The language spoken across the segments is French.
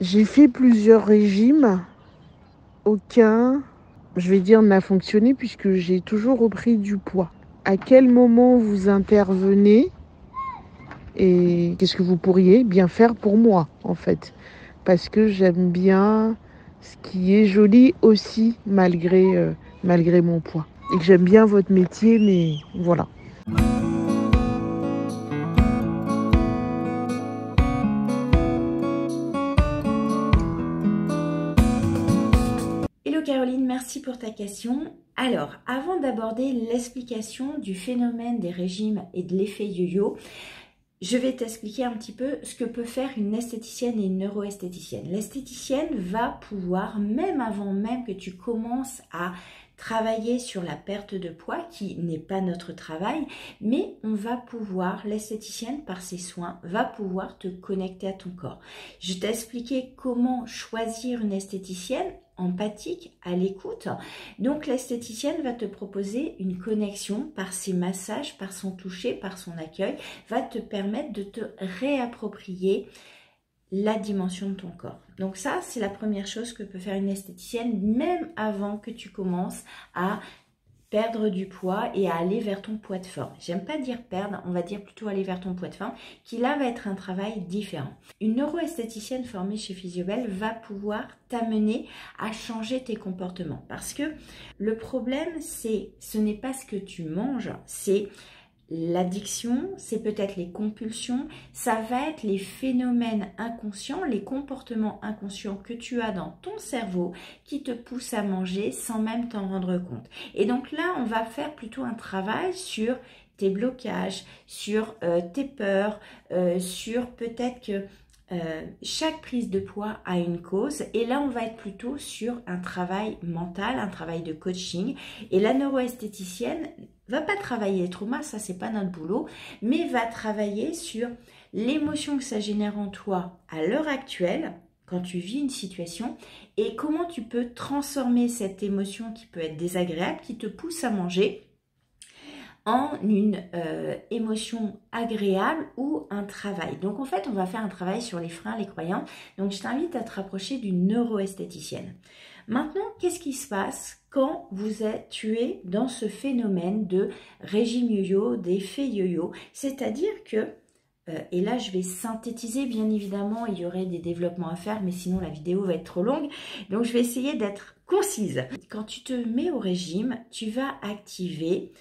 J'ai fait plusieurs régimes. Aucun, je vais dire, n'a fonctionné puisque j'ai toujours repris du poids. À quel moment vous intervenez et qu'est-ce que vous pourriez bien faire pour moi, en fait? Parce que j'aime bien ce qui est joli aussi, malgré mon poids. Et que j'aime bien votre métier, mais voilà. Hello Caroline, merci pour ta question. Alors, avant d'aborder l'explication du phénomène des régimes et de l'effet yo-yo, je vais t'expliquer un petit peu ce que peut faire une esthéticienne et une neuroesthéticienne. L'esthéticienne va pouvoir, même avant même que tu commences à travailler sur la perte de poids, qui n'est pas notre travail, mais on va pouvoir, l'esthéticienne par ses soins, va pouvoir te connecter à ton corps. Je t'ai expliqué comment choisir une esthéticienne empathique, à l'écoute. Donc l'esthéticienne va te proposer une connexion par ses massages, par son toucher, par son accueil, va te permettre de te réapproprier la dimension de ton corps. Donc ça, c'est la première chose que peut faire une esthéticienne, même avant que tu commences à perdre du poids et à aller vers ton poids de forme. J'aime pas dire perdre, on va dire plutôt aller vers ton poids de forme, qui là va être un travail différent. Une neuroesthéticienne formée chez Physiobel va pouvoir t'amener à changer tes comportements. Parce que le problème, ce n'est pas ce que tu manges, c'est l'addiction, c'est peut-être les compulsions, ça va être les phénomènes inconscients, les comportements inconscients que tu as dans ton cerveau qui te poussent à manger sans même t'en rendre compte. Et donc là, on va faire plutôt un travail sur tes blocages, sur tes peurs, sur peut-être que chaque prise de poids a une cause et là on va être plutôt sur un travail mental, un travail de coaching et la neuroesthéticienne va pas travailler les traumas, ça c'est pas notre boulot, mais va travailler sur l'émotion que ça génère en toi à l'heure actuelle quand tu vis une situation et comment tu peux transformer cette émotion qui peut être désagréable, qui te pousse à manger en une émotion agréable ou un travail. Donc en fait, on va faire un travail sur les freins, les croyances. Donc je t'invite à te rapprocher d'une neuroesthéticienne. Maintenant, qu'est-ce qui se passe quand tu es dans ce phénomène de régime yo-yo, d'effet yo-yo? C'est-à-dire que, et là je vais synthétiser, bien évidemment, il y aurait des développements à faire, mais sinon la vidéo va être trop longue. Donc je vais essayer d'être concise. Quand tu te mets au régime, tu vas activer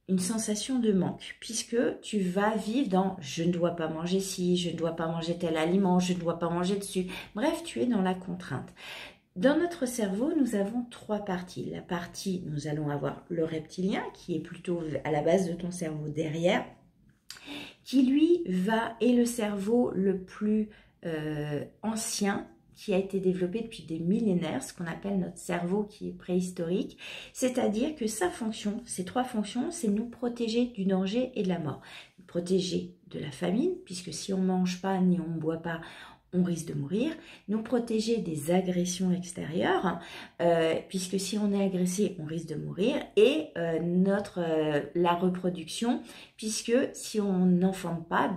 une sensation de manque, puisque tu vas vivre dans « je ne dois pas manger ci, je ne dois pas manger tel aliment, je ne dois pas manger dessus ». Bref, tu es dans la contrainte. Dans notre cerveau, nous avons trois parties. La partie, nous allons avoir le reptilien, qui est plutôt à la base de ton cerveau derrière, qui lui est le cerveau le plus ancien, qui a été développé depuis des millénaires, ce qu'on appelle notre cerveau qui est préhistorique, c'est-à-dire que sa fonction, ces trois fonctions, c'est nous protéger du danger et de la mort. Nous protéger de la famine, puisque si on ne mange pas ni on ne boit pas, on risque de mourir, nous protéger des agressions extérieures, puisque si on est agressé, on risque de mourir, et la reproduction, puisque si on n'enfante pas,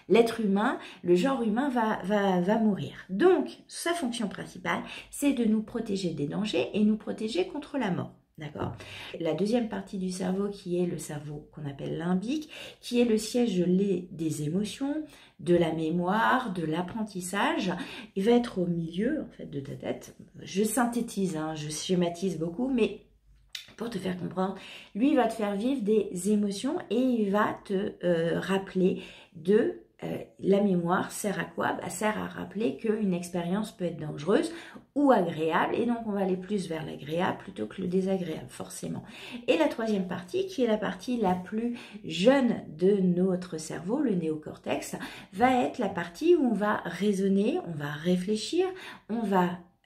l'être humain, le genre humain va mourir. Donc, sa fonction principale, c'est de nous protéger des dangers et nous protéger contre la mort. D'accord. La deuxième partie du cerveau, qui est le cerveau qu'on appelle limbique, qui est le siège des émotions, de la mémoire, de l'apprentissage, il va être au milieu en fait de ta tête. Je synthétise, hein, je schématise beaucoup, mais pour te faire comprendre, lui il va te faire vivre des émotions et il va te rappeler de la mémoire sert à quoi? Sert à rappeler qu'une expérience peut être dangereuse ou agréable, et donc on va aller plus vers l'agréable plutôt que le désagréable, forcément. Et la troisième partie, qui est la partie la plus jeune de notre cerveau, le néocortex, va être la partie où on va raisonner, on va réfléchir,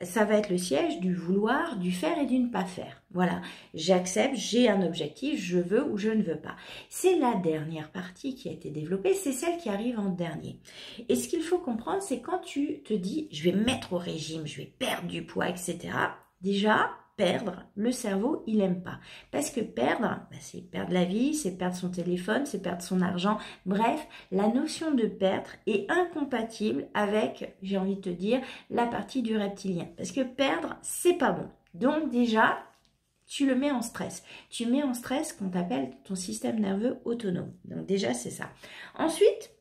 ça va être le siège du vouloir, du faire et du ne pas faire. Voilà, j'accepte, j'ai un objectif, je veux ou je ne veux pas. C'est la dernière partie qui a été développée, c'est celle qui arrive en dernier. Et ce qu'il faut comprendre, c'est quand tu te dis, je vais me mettre au régime, je vais perdre du poids, etc. Déjà, perdre, le cerveau, il n'aime pas. Parce que perdre, c'est perdre la vie, c'est perdre son téléphone, c'est perdre son argent. Bref, la notion de perdre est incompatible avec, j'ai envie de te dire, la partie du reptilien. Parce que perdre, c'est pas bon. Donc déjà, tu le mets en stress. Tu mets en stress ce qu'on appelle ton système nerveux autonome. Donc déjà, c'est ça. Ensuite,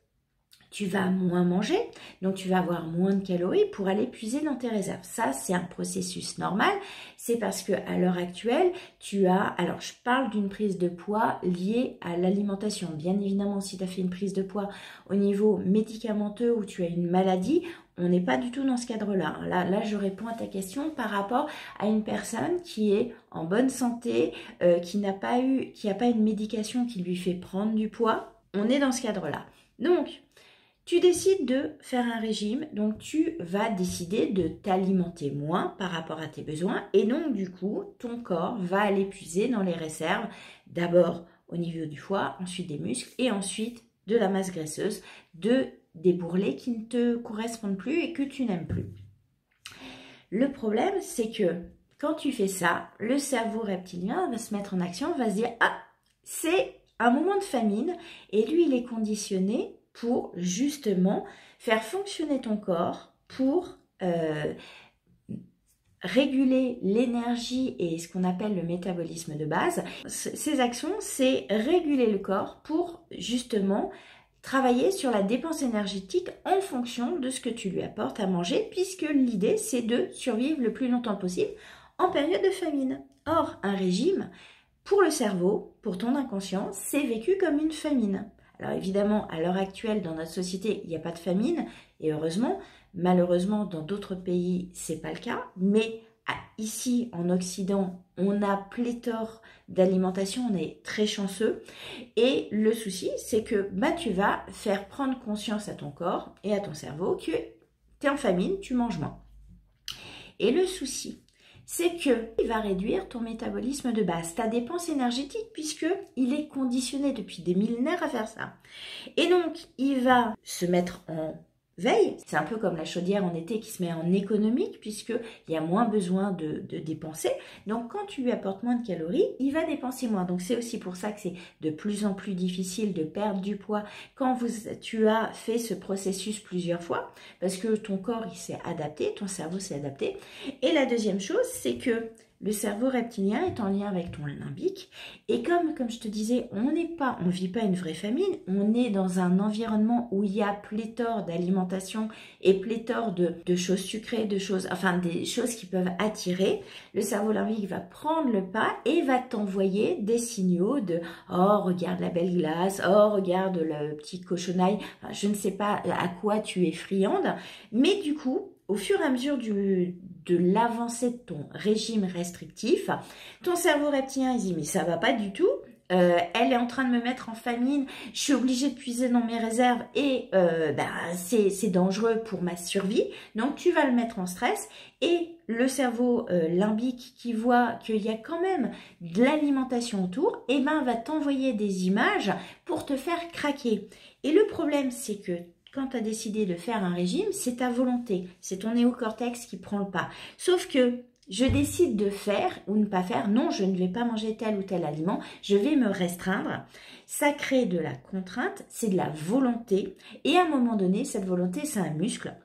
tu vas moins manger, donc tu vas avoir moins de calories pour aller puiser dans tes réserves. Ça, c'est un processus normal. C'est parce que à l'heure actuelle, tu as... Alors, je parle d'une prise de poids liée à l'alimentation. Bien évidemment, si tu as fait une prise de poids au niveau médicamenteux ou tu as une maladie, on n'est pas du tout dans ce cadre-là. Là, je réponds à ta question par rapport à une personne qui est en bonne santé, qui n'a pas une médication qui lui fait prendre du poids. On est dans ce cadre-là. Donc, tu décides de faire un régime, donc tu vas décider de t'alimenter moins par rapport à tes besoins et donc du coup, ton corps va aller puiser dans les réserves, d'abord au niveau du foie, ensuite des muscles et ensuite de la masse graisseuse, des bourrelets qui ne te correspondent plus et que tu n'aimes plus. Le problème, c'est que quand tu fais ça, le cerveau reptilien va se mettre en action, va se dire « Ah, c'est un moment de famine » et lui, il est conditionné pour justement faire fonctionner ton corps pour réguler l'énergie et ce qu'on appelle le métabolisme de base. Ces actions, c'est réguler le corps pour justement travailler sur la dépense énergétique en fonction de ce que tu lui apportes à manger, puisque l'idée, c'est de survivre le plus longtemps possible en période de famine. Or, un régime, pour le cerveau, pour ton inconscient, c'est vécu comme une famine. Alors évidemment, à l'heure actuelle, dans notre société, il n'y a pas de famine, et heureusement, malheureusement, dans d'autres pays, c'est pas le cas, mais ici, en Occident, on a pléthore d'alimentation, on est très chanceux, et le souci, c'est que tu vas faire prendre conscience à ton corps et à ton cerveau que tu es en famine, tu manges moins. Et le souci, c'est qu'il va réduire ton métabolisme de base, ta dépense énergétique, puisqu'il est conditionné depuis des millénaires à faire ça. Et donc, il va se mettre en veille. C'est un peu comme la chaudière en été qui se met en économique, puisqu'il y a moins besoin de dépenser. Donc, quand tu lui apportes moins de calories, il va dépenser moins. Donc, c'est aussi pour ça que c'est de plus en plus difficile de perdre du poids quand tu as fait ce processus plusieurs fois, parce que ton corps, il s'est adapté, ton cerveau s'est adapté. Et la deuxième chose, c'est que le cerveau reptilien est en lien avec ton limbique. Et comme je te disais, on ne vit pas une vraie famine, on est dans un environnement où il y a pléthore d'alimentation et pléthore de choses sucrées, des choses qui peuvent attirer. Le cerveau limbique va prendre le pas et va t'envoyer des signaux de « Oh, regarde la belle glace, oh, regarde le petit cochonaille ». Je ne sais pas à quoi tu es friande, mais du coup, au fur et à mesure de l'avancée de ton régime restrictif, ton cerveau reptilien il dit mais ça va pas du tout, elle est en train de me mettre en famine, je suis obligée de puiser dans mes réserves et c'est dangereux pour ma survie, donc tu vas le mettre en stress et le cerveau limbique qui voit qu'il y a quand même de l'alimentation autour, va t'envoyer des images pour te faire craquer. Et le problème c'est que quand tu as décidé de faire un régime, c'est ta volonté, c'est ton néocortex qui prend le pas. Sauf que je décide de faire ou ne pas faire, non, je ne vais pas manger tel ou tel aliment, je vais me restreindre. Ça crée de la contrainte, c'est de la volonté. Et à un moment donné, cette volonté, c'est un muscle.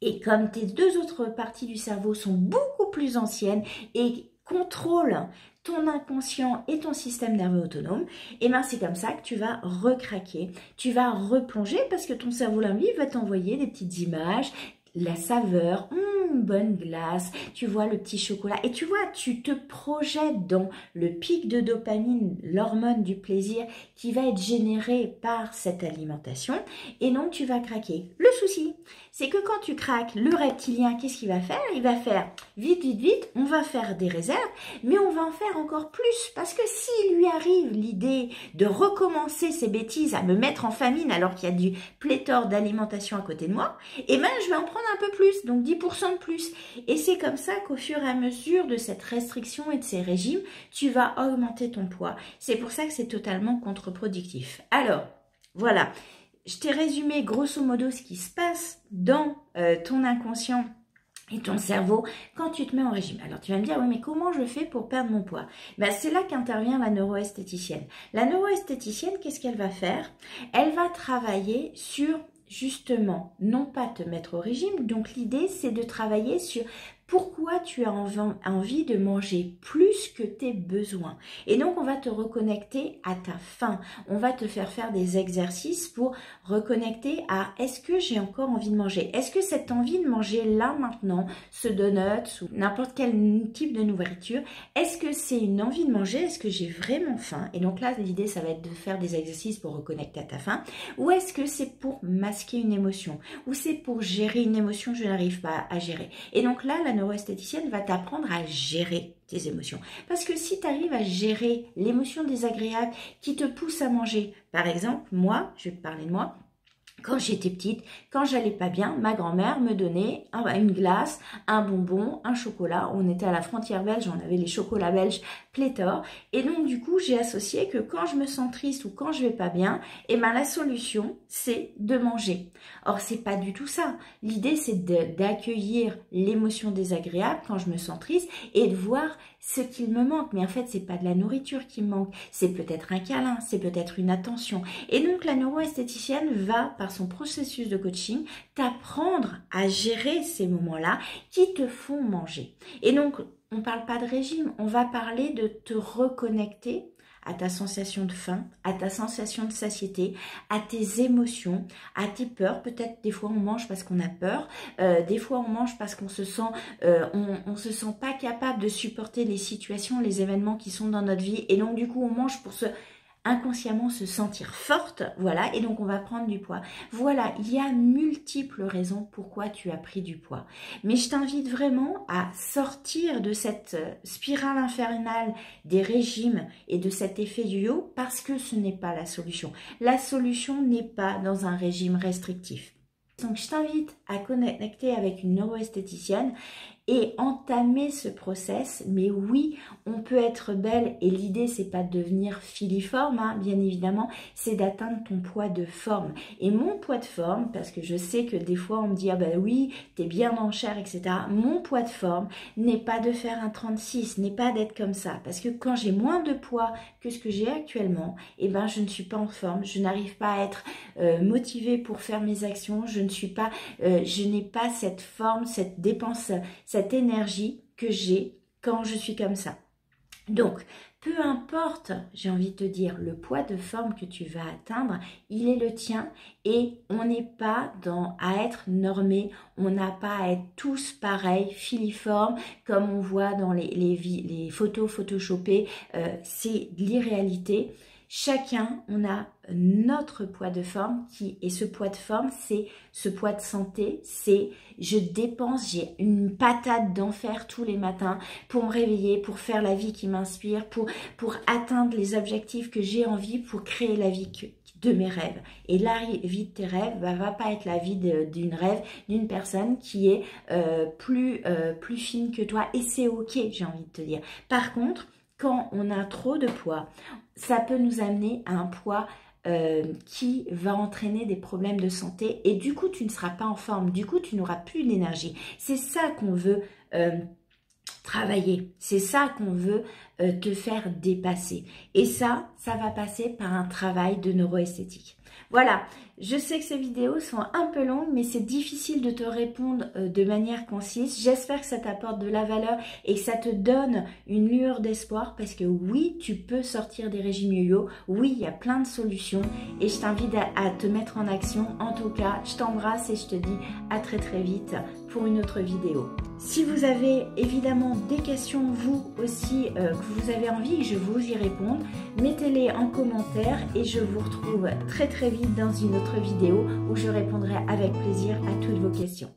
Et comme tes deux autres parties du cerveau sont beaucoup plus anciennes et contrôlent ton inconscient et ton système nerveux autonome, et c'est comme ça que tu vas recraquer, tu vas replonger parce que ton cerveau limbique va t'envoyer des petites images, la saveur, bonne glace, tu vois le petit chocolat, et tu vois, tu te projettes dans le pic de dopamine, l'hormone du plaisir qui va être générée par cette alimentation, et donc tu vas craquer. Le souci, c'est que quand tu craques, le reptilien, qu'est-ce qu'il va faire? Il va faire vite, vite, vite, on va faire des réserves, mais on va en faire encore plus, parce que s'il lui arrive l'idée de recommencer ses bêtises, à me mettre en famine alors qu'il y a du pléthore d'alimentation à côté de moi, je vais en prendre un peu plus, donc 10% de plus. Et c'est comme ça qu'au fur et à mesure de cette restriction et de ces régimes, tu vas augmenter ton poids. C'est pour ça que c'est totalement contre-productif. Alors, voilà, je t'ai résumé grosso modo ce qui se passe dans ton inconscient et ton cerveau quand tu te mets en régime. Alors tu vas me dire, oui mais comment je fais pour perdre mon poids? Ben, c'est là qu'intervient la neuroesthéticienne. La neuroesthéticienne, qu'est-ce qu'elle va faire? Elle va travailler sur justement, non pas te mettre au régime, donc l'idée c'est de travailler sur pourquoi tu as envie de manger plus que tes besoins. Et donc, on va te reconnecter à ta faim. On va te faire faire des exercices pour reconnecter à est-ce que j'ai encore envie de manger? Est-ce que cette envie de manger là maintenant, ce donut ou n'importe quel type de nourriture, est-ce que c'est une envie de manger? Est-ce que j'ai vraiment faim? Et donc là, l'idée, ça va être de faire des exercices pour reconnecter à ta faim. Ou est-ce que c'est pour masquer une émotion? Ou c'est pour gérer une émotion que je n'arrive pas à gérer? Et donc là, la neuroesthéticienne va t'apprendre à gérer tes émotions. Parce que si tu arrives à gérer l'émotion désagréable qui te pousse à manger, par exemple, moi, je vais te parler de moi, quand j'étais petite, quand j'allais pas bien, ma grand-mère me donnait une glace, un bonbon, un chocolat. On était à la frontière belge, on avait les chocolats belges pléthore. Et donc, du coup, j'ai associé que quand je me sens triste ou quand je vais pas bien, eh ben, la solution, c'est de manger. Or, c'est pas du tout ça. L'idée, c'est d'accueillir l'émotion désagréable quand je me sens triste et de voir ce qu'il me manque. Mais en fait, c'est pas de la nourriture qui me manque. C'est peut-être un câlin, c'est peut-être une attention. Et donc, la neuroesthéticienne va, par son processus de coaching, t'apprendre à gérer ces moments-là qui te font manger. Et donc, on ne parle pas de régime, on va parler de te reconnecter à ta sensation de faim, à ta sensation de satiété, à tes émotions, à tes peurs. Peut-être des fois on mange parce qu'on a peur, des fois on mange parce qu'on se sent, on se sent pas capable de supporter les situations, les événements qui sont dans notre vie, et donc du coup on mange pour inconsciemment se sentir forte, voilà, et donc on va prendre du poids. Voilà, il y a multiples raisons pourquoi tu as pris du poids. Mais je t'invite vraiment à sortir de cette spirale infernale des régimes et de cet effet yo-yo, parce que ce n'est pas la solution. La solution n'est pas dans un régime restrictif. Donc je t'invite à connecter avec une neuroesthéticienne et entamer ce process. Mais oui, on peut être belle, et l'idée c'est pas de devenir filiforme, hein, bien évidemment, c'est d'atteindre ton poids de forme. Et mon poids de forme, parce que je sais que des fois on me dit ah ben oui, t'es bien en chair, etc. Mon poids de forme n'est pas de faire un 36, n'est pas d'être comme ça, parce que quand j'ai moins de poids que ce que j'ai actuellement, eh ben je ne suis pas en forme, je n'arrive pas à être motivée pour faire mes actions, je n'ai pas cette forme, cette dépense, cette énergie que j'ai quand je suis comme ça. Donc, peu importe, j'ai envie de te dire, le poids de forme que tu vas atteindre, il est le tien, et on n'est pas à être normé, on n'a pas à être tous pareils, filiformes, comme on voit dans les photos photoshopées, c'est l'irréalité. Chacun, on a notre poids de forme et ce poids de forme, c'est ce poids de santé, c'est je dépense, j'ai une patate d'enfer tous les matins pour me réveiller, pour faire la vie qui m'inspire, pour atteindre les objectifs que j'ai envie, pour créer la vie de mes rêves. Et la vie de tes rêves va pas être la vie d'une personne qui est plus fine que toi, et c'est ok, j'ai envie de te dire. Par contre, quand on a trop de poids, ça peut nous amener à un poids qui va entraîner des problèmes de santé, et du coup tu ne seras pas en forme, du coup tu n'auras plus d'énergie. C'est ça qu'on veut travailler, c'est ça qu'on veut te faire dépasser, et ça va passer par un travail de neuroesthétique. Voilà, je sais que ces vidéos sont un peu longues, mais c'est difficile de te répondre de manière concise. J'espère que ça t'apporte de la valeur et que ça te donne une lueur d'espoir, parce que oui, tu peux sortir des régimes yo-yo, oui, il y a plein de solutions, et je t'invite à te mettre en action. En tout cas, je t'embrasse et je te dis à très très vite pour une autre vidéo. Si vous avez évidemment des questions, vous aussi, que vous avez envie que je vous y réponde, mettez-les en commentaire, et je vous retrouve très très vite dans une autre vidéo où je répondrai avec plaisir à toutes vos questions.